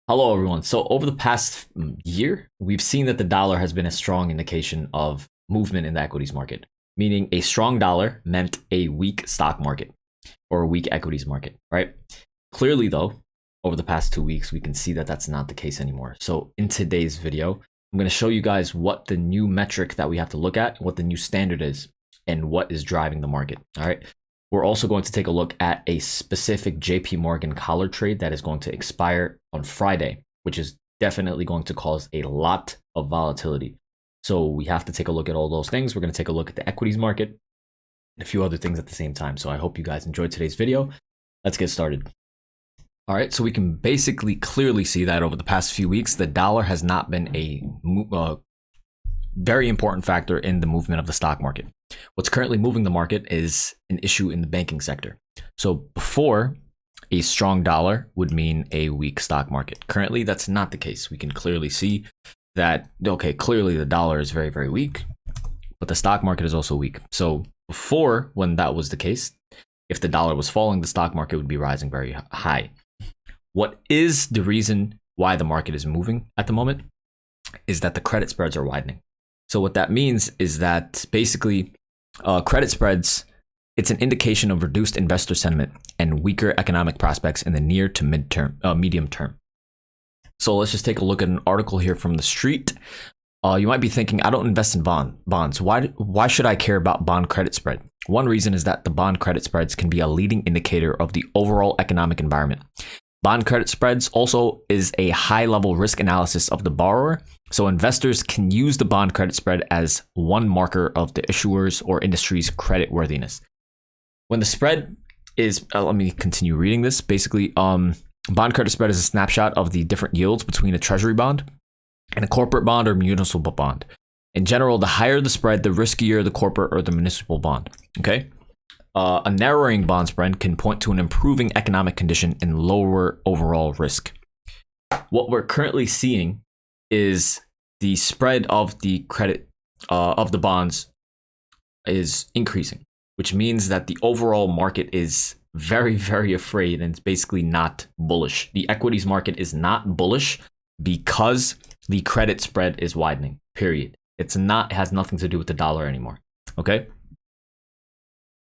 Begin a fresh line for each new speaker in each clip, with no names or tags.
Hello, everyone. So over the past year, we've seen that the dollar has been a strong indication of movement in the equities market, meaning a strong dollar meant a weak stock market or a weak equities market, right? Clearly, though, over the past 2 weeks, we can see that that's not the case anymore. So in today's video, I'm going to show you guys what the new metric that we have to look at, what the new standard is, and what is driving the market, all right? We're also going to take a look at a specific JP Morgan collar trade that is going to expire on Friday, which is definitely going to cause a lot of volatility. So we have to take a look at all those things. We're going to take a look at the equities market and a few other things at the same time. So I hope you guys enjoyed today's video. Let's get started. All right, so we can basically clearly see that over the past few weeks, the dollar has not been a very important factor in the movement of the stock market. What's currently moving the market is an issue in the banking sector. So before, a strong dollar would mean a weak stock market. Currently, that's not the case. We can clearly see that, okay, clearly the dollar is very, very weak, but the stock market is also weak. So before, when that was the case, if the dollar was falling, the stock market would be rising very high. What is the reason why the market is moving at the moment is that the credit spreads are widening. So what that means is that basically credit spreads, it's an indication of reduced investor sentiment and weaker economic prospects in the near to medium term. So let's just take a look at an article here from the street. You might be thinking, I don't invest in bonds. Why should I care about bond credit spread? One reason is that the bond credit spreads can be a leading indicator of the overall economic environment. Bond credit spreads also is a high-level risk analysis of the borrower, so investors can use the bond credit spread as one marker of the issuer's or industry's credit worthiness. When the spread is, let me continue reading this. Basically, bond credit spread is a snapshot of the different yields between a treasury bond and a corporate bond or municipal bond. In general, the higher the spread, the riskier the corporate or the municipal bond. Okay. A narrowing bond spread can point to an improving economic condition and lower overall risk. What we're currently seeing is the spread of the credit of the bonds is increasing, which means that the overall market is very, very afraid and it's basically not bullish. The equities market is not bullish because the credit spread is widening, period. It has nothing to do with the dollar anymore, okay?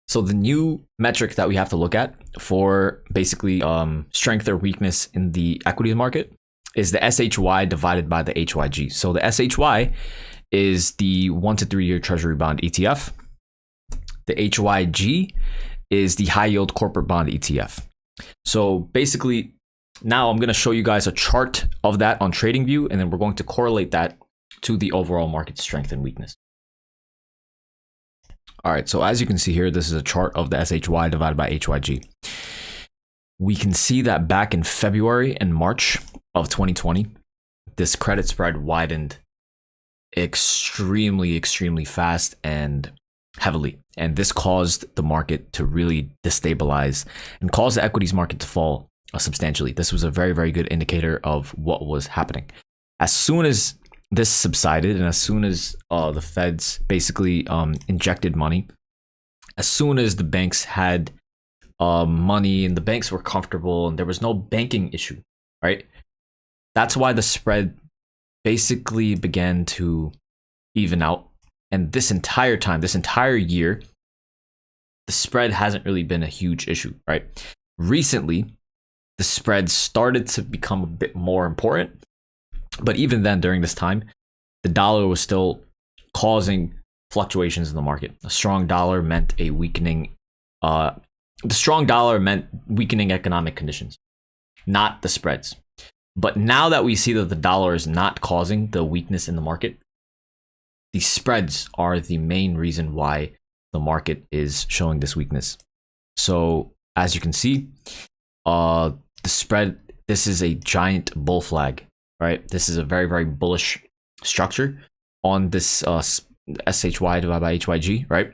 So the new metric that we have to look at for basically strength or weakness in the equity market is the SHY divided by the HYG. So the SHY is the 1 to 3 year treasury bond ETF. The HYG is the high yield corporate bond ETF. So basically now I'm going to show you guys a chart of that on TradingView, and then we're going to correlate that to the overall market strength and weakness. All right, so as you can see here, this is a chart of the SHY divided by HYG. We can see that back in February and March of 2020, this credit spread widened extremely, extremely fast and heavily. And this caused the market to really destabilize and cause the equities market to fall substantially. This was a very, very good indicator of what was happening. As soon as this subsided, and as soon as the feds basically injected money, as soon as the banks had money and the banks were comfortable and there was no banking issue, right? That's why the spread basically began to even out. And this entire time, this entire year, the spread hasn't really been a huge issue, right? Recently, the spread started to become a bit more important. But even then, during this time, the dollar was still causing fluctuations in the market. A strong dollar meant a weakening. The strong dollar meant weakening economic conditions, not the spreads. But now that we see that the dollar is not causing the weakness in the market, the spreads are the main reason why the market is showing this weakness. So as you can see, the spread, this is a giant bull flag. Right, this is a very, very bullish structure on this SHY divided by HYG, right?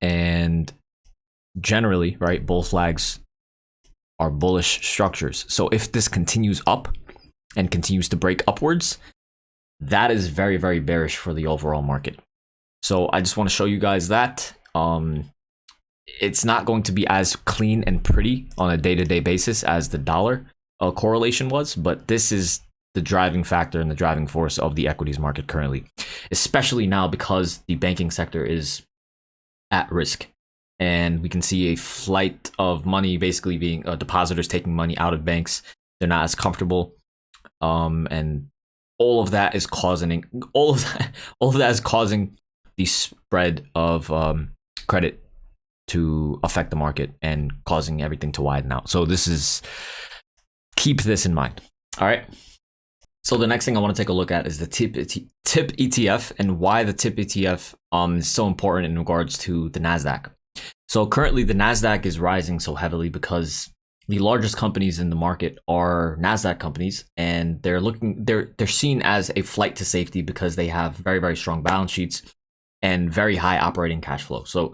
And generally, right, bull flags are bullish structures. So if this continues up and continues to break upwards, that is very, very bearish for the overall market. So I just want to show you guys that. It's not going to be as clean and pretty on a day-to-day basis as the dollar. correlation was, but this is the driving factor and the driving force of the equities market currently, especially now because the banking sector is at risk. And we can see a flight of money basically being depositors taking money out of banks. They're not as comfortable. And all of that is causing the spread of credit to affect the market and causing everything to widen out. So keep this in mind. All right. So the next thing I want to take a look at is the TIP ETF and why the TIP ETF is so important in regards to the NASDAQ. So currently the NASDAQ is rising so heavily because the largest companies in the market are NASDAQ companies, and they're seen as a flight to safety because they have very, very strong balance sheets and very high operating cash flow. So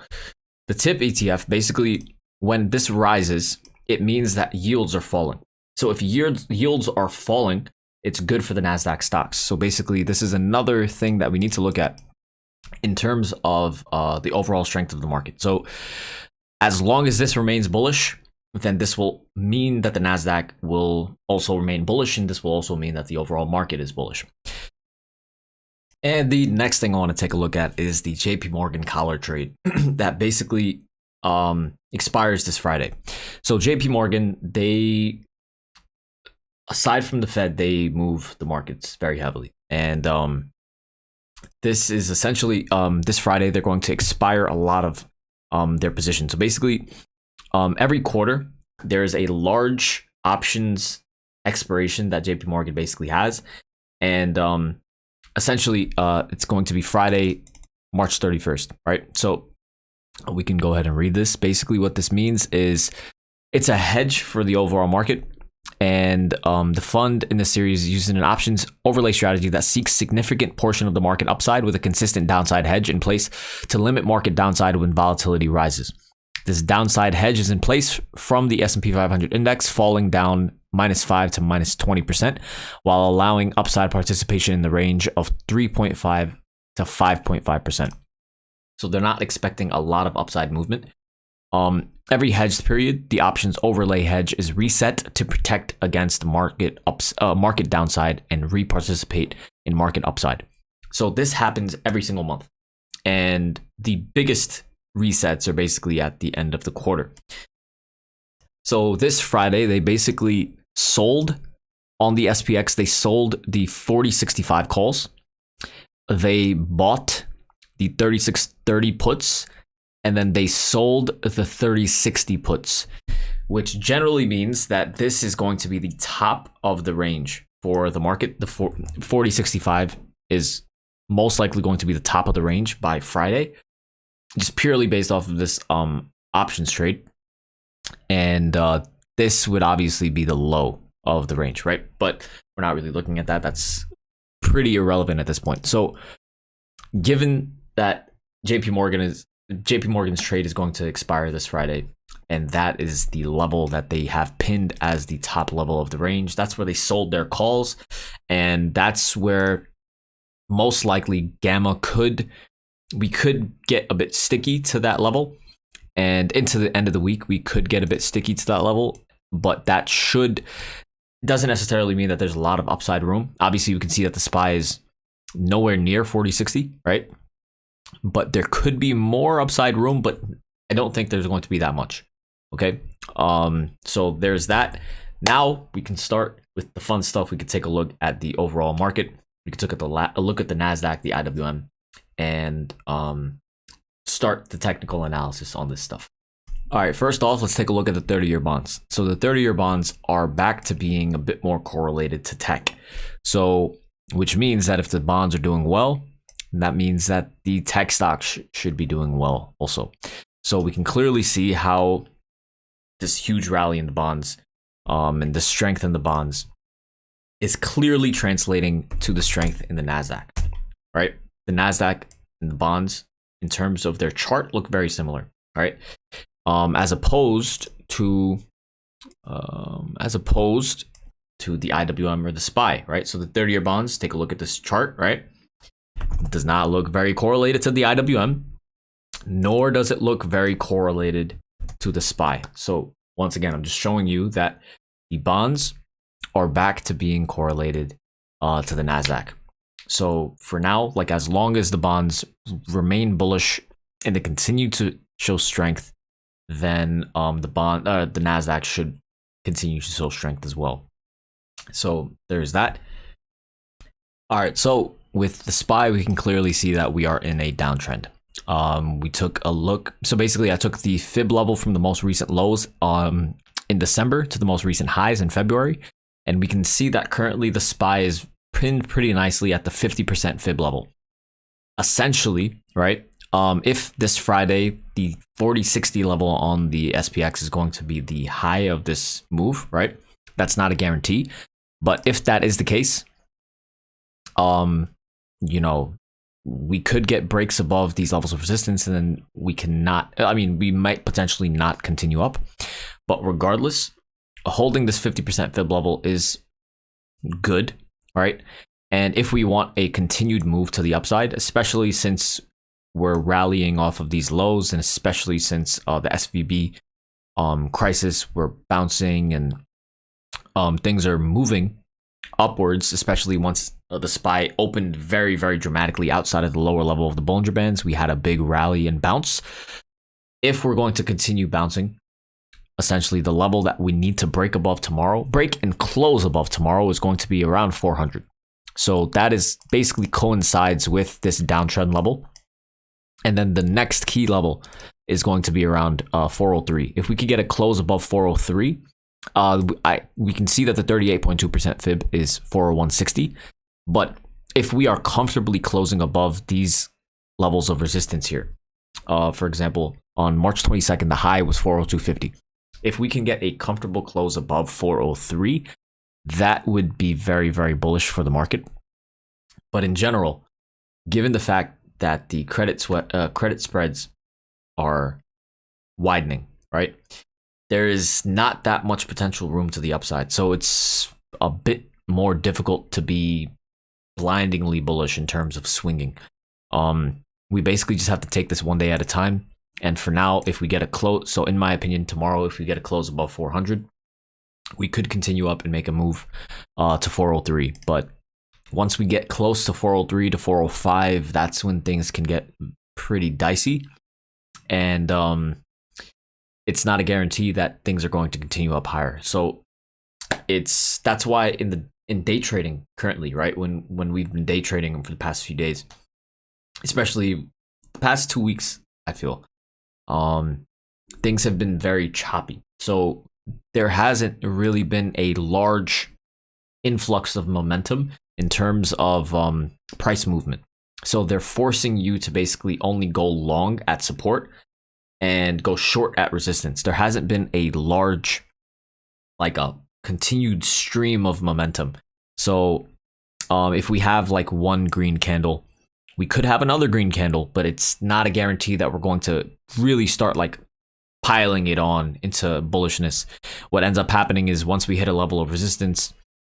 the TIP ETF, basically, when this rises, it means that yields are falling. So if yields are falling, it's good for the NASDAQ stocks. So basically, this is another thing that we need to look at in terms of the overall strength of the market. So as long as this remains bullish, then this will mean that the NASDAQ will also remain bullish, and this will also mean that the overall market is bullish. And the next thing I want to take a look at is the JP Morgan collar trade that basically expires this Friday. So JP Morgan, aside from the Fed, they move the markets very heavily. And this is essentially this Friday, they're going to expire a lot of their positions. So basically, every quarter, there's a large options expiration that JP Morgan basically has. And essentially, it's going to be Friday, March 31st, right? So we can go ahead and read this. Basically, what this means is it's a hedge for the overall market. And the fund in the series is using an options overlay strategy that seeks significant portion of the market upside with a consistent downside hedge in place to limit market downside when volatility rises. This downside hedge is in place from the S&P 500 index falling down -5 to -20%, while allowing upside participation in the range of 3.5 to 5.5%. So they're not expecting a lot of upside movement. Every hedged period, the options overlay hedge is reset to protect against market downside and re-participate in market upside. So this happens every single month. And the biggest resets are basically at the end of the quarter. So this Friday, they basically sold on the SPX, they sold the 4065 calls. They bought the 3630 puts, and then they sold the 3060 puts, which generally means that this is going to be the top of the range for the market. The 4065 is most likely going to be the top of the range by Friday, just purely based off of this options trade. And this would obviously be the low of the range, right? But we're not really looking at that. That's pretty irrelevant at this point. So given that JP Morgan's trade is going to expire this Friday, and that is the level that they have pinned as the top level of the range, that's where they sold their calls, and that's where most likely we could get a bit sticky to that level, and into the end of the week we could get a bit sticky to that level, but that doesn't necessarily mean that there's a lot of upside room. Obviously, you can see that the SPY is nowhere near 4060, right? But there could be more upside room, but I don't think there's going to be that much. Okay. So there's that. Now we can start with the fun stuff. We could take a look at the overall market. We could look at the NASDAQ, the IWM, and start the technical analysis on this stuff. All right, first off, let's take a look at the 30-year bonds. So the 30-year bonds are back to being a bit more correlated to tech. So, which means that if the bonds are doing well, that means that the tech stocks should be doing well also. So we can clearly see how this huge rally in the bonds and the strength in the bonds is clearly translating to the strength in the NASDAQ, right? The NASDAQ and the bonds in terms of their chart look very similar, right? As opposed to the IWM or the SPY, right? So the 30-year bonds, take a look at this chart, right? It does not look very correlated to the IWM, nor does it look very correlated to the SPY. So once again, I'm just showing you that the bonds are back to being correlated to the NASDAQ. So for now, like as long as the bonds remain bullish and they continue to show strength, then the NASDAQ should continue to show strength as well. So there's that. All right, so with the SPY, we can clearly see that we are in a downtrend. We took a look. So basically, I took the fib level from the most recent lows in December to the most recent highs in February, and we can see that currently the SPY is pinned pretty nicely at the 50% fib level. Essentially, right? If this Friday the 4060 level on the SPX is going to be the high of this move, right? That's not a guarantee, but if that is the case, you know, we could get breaks above these levels of resistance, and then we cannot. I mean, we might potentially not continue up, but regardless, holding this 50% fib level is good, right? And if we want a continued move to the upside, especially since we're rallying off of these lows, and especially since the SVB crisis, we're bouncing and things are moving upwards, especially once the SPY opened very, very dramatically outside of the lower level of the Bollinger Bands. We had a big rally and bounce. If we're going to continue bouncing, essentially the level that we need to break above tomorrow, break and close above tomorrow, is going to be around 400. So that is basically coincides with this downtrend level. And then the next key level is going to be around 403. If we could get a close above 403, we can see that the 38.2% fib is 401.60. But if we are comfortably closing above these levels of resistance here, for example, on March 22nd, the high was 402.50. If we can get a comfortable close above 403, that would be very, very bullish for the market. But in general, given the fact that the credit spreads are widening, right? There is not that much potential room to the upside. So it's a bit more difficult to be blindingly bullish in terms of swinging. We basically just have to take this one day at a time. And for now, if we get a close, so in my opinion, tomorrow, if we get a close above 400, we could continue up and make a move to 403. But once we get close to 403 to 405, that's when things can get pretty dicey. And it's not a guarantee that things are going to continue up higher. So that's why in day trading currently, right? When we've been day trading for the past few days, especially the past 2 weeks, I feel things have been very choppy. So there hasn't really been a large influx of momentum in terms of price movement. So they're forcing you to basically only go long at support and go short at resistance. There hasn't been a large, like a continued stream of momentum. So if we have like one green candle, we could have another green candle, but it's not a guarantee that we're going to really start like piling it on into bullishness. What ends up happening is once we hit a level of resistance,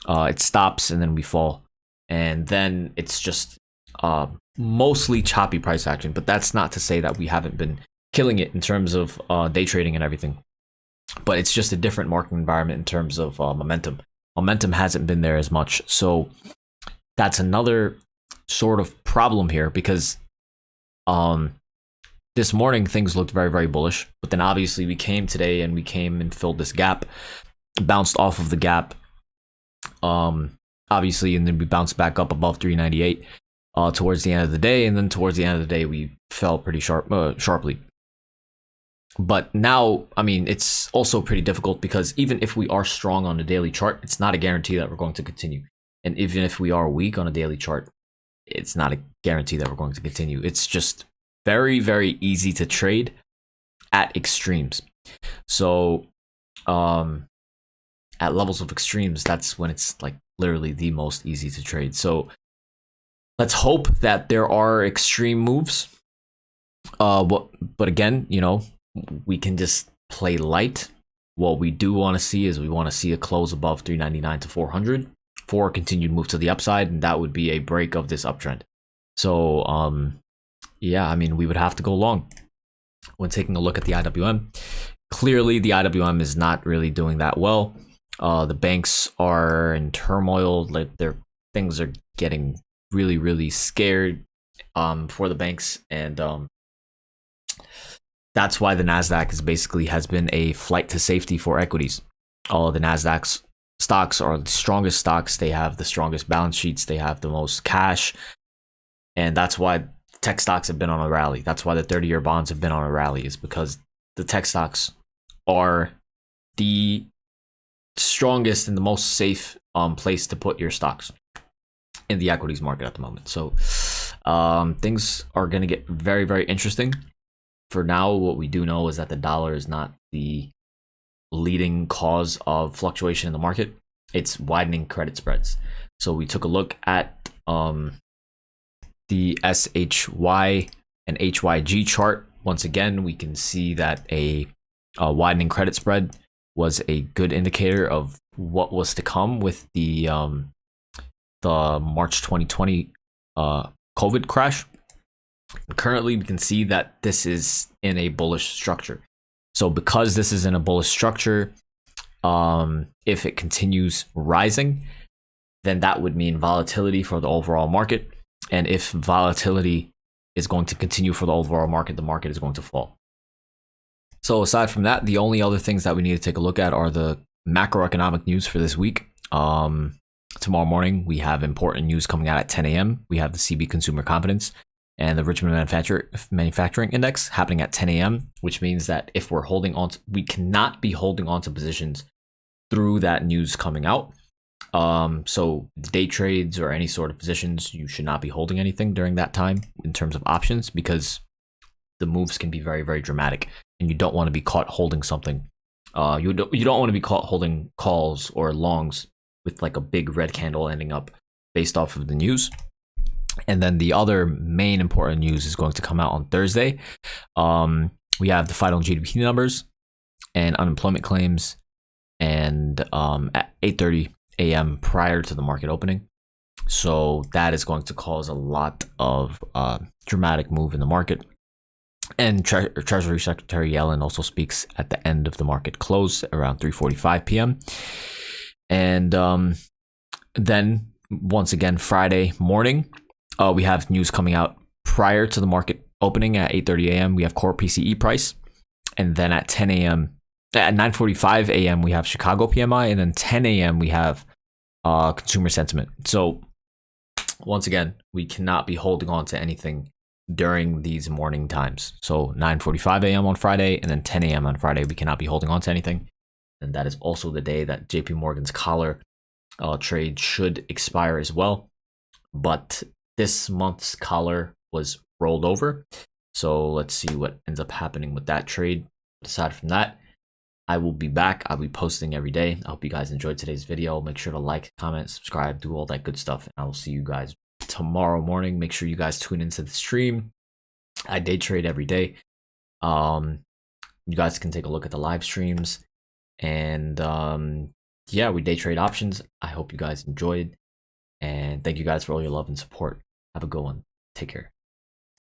it stops and then we fall. And then it's just mostly choppy price action. But that's not to say that we haven't been killing it in terms of day trading and everything. But it's just a different market environment in terms of momentum. Momentum hasn't been there as much. So that's another sort of problem here, because this morning things looked very, very bullish. But then obviously we came today and we came and filled this gap, bounced off of the gap. Obviously, and then we bounced back up above 398 towards the end of the day, and then towards the end of the day we fell pretty sharply. But now, I mean, it's also pretty difficult because even if we are strong on a daily chart, it's not a guarantee that we're going to continue. And even if we are weak on a daily chart, it's not a guarantee that we're going to continue. It's just very, very easy to trade at extremes. So at levels of extremes, that's when it's like literally the most easy to trade. So let's hope that there are extreme moves. But again, you know, we can just play light. What we do want to see is we want to see a close above 399 to 400 for a continued move to the upside, and that would be a break of this uptrend. So yeah, I mean, we would have to go long. When taking a look at the IWM, clearly the IWM is not really doing that well. The banks are in turmoil. Like things are getting really, really scared for the banks, and that's why the NASDAQ has been a flight to safety for equities. All of the NASDAQ's stocks are the strongest stocks. They have the strongest balance sheets. They have the most cash. And that's why tech stocks have been on a rally. That's why the 30-year bonds have been on a rally, is because the tech stocks are the strongest and the most safe place to put your stocks in the equities market at the moment. So things are going to get very, very interesting. For now, what we do know is that the dollar is not the leading cause of fluctuation in the market. It's widening credit spreads. So we took a look at the SHY and HYG chart. Once again, we can see that a widening credit spread was a good indicator of what was to come with the March 2020 COVID crash. Currently, we can see that this is in a bullish structure. So because this is in a bullish structure, if it continues rising, then that would mean volatility for the overall market. And if volatility is going to continue for the overall market, the market is going to fall. So aside from that, the only other things that we need to take a look at are the macroeconomic news for this week. Tomorrow morning, we have important news coming out at 10 a.m. We have the CB Consumer Confidence and the Richmond Manufacturing Index happening at 10 a.m., which means that if we're holding on, we cannot be holding on to positions through that news coming out. So day trades or any sort of positions, you should not be holding anything during that time in terms of options, because the moves can be very, very dramatic, and you don't want to be caught holding something. You don't want to be caught holding calls or longs with like a big red candle ending up based off of the news. And then the other main important news is going to come out on Thursday. We have the final GDP numbers and unemployment claims, and at 8:30 a.m. prior to the market opening. So that is going to cause a lot of dramatic move in the market. And Treasury Secretary Yellen also speaks at the end of the market close around 3:45 p.m. And then once again, Friday morning, we have news coming out prior to the market opening at 8:30 a.m. We have core PCE price. And then at 10 a.m., at 9:45 a.m., we have Chicago PMI. And then 10 a.m., we have consumer sentiment. So once again, we cannot be holding on to anything during these morning times. So 9:45 a.m. on Friday and then 10 a.m. on Friday, we cannot be holding on to anything. And that is also the day that JP Morgan's collar trade should expire as well. But this month's collar was rolled over. So let's see what ends up happening with that trade. Aside from that, I will be back. I'll be posting every day. I hope you guys enjoyed today's video. Make sure to like, comment, subscribe, do all that good stuff. And I will see you guys tomorrow morning. Make sure you guys tune into the stream. I day trade every day. You guys can take a look at the live streams. And yeah, we day trade options. I hope you guys enjoyed. And thank you guys for all your love and support. Have a good one. Take care.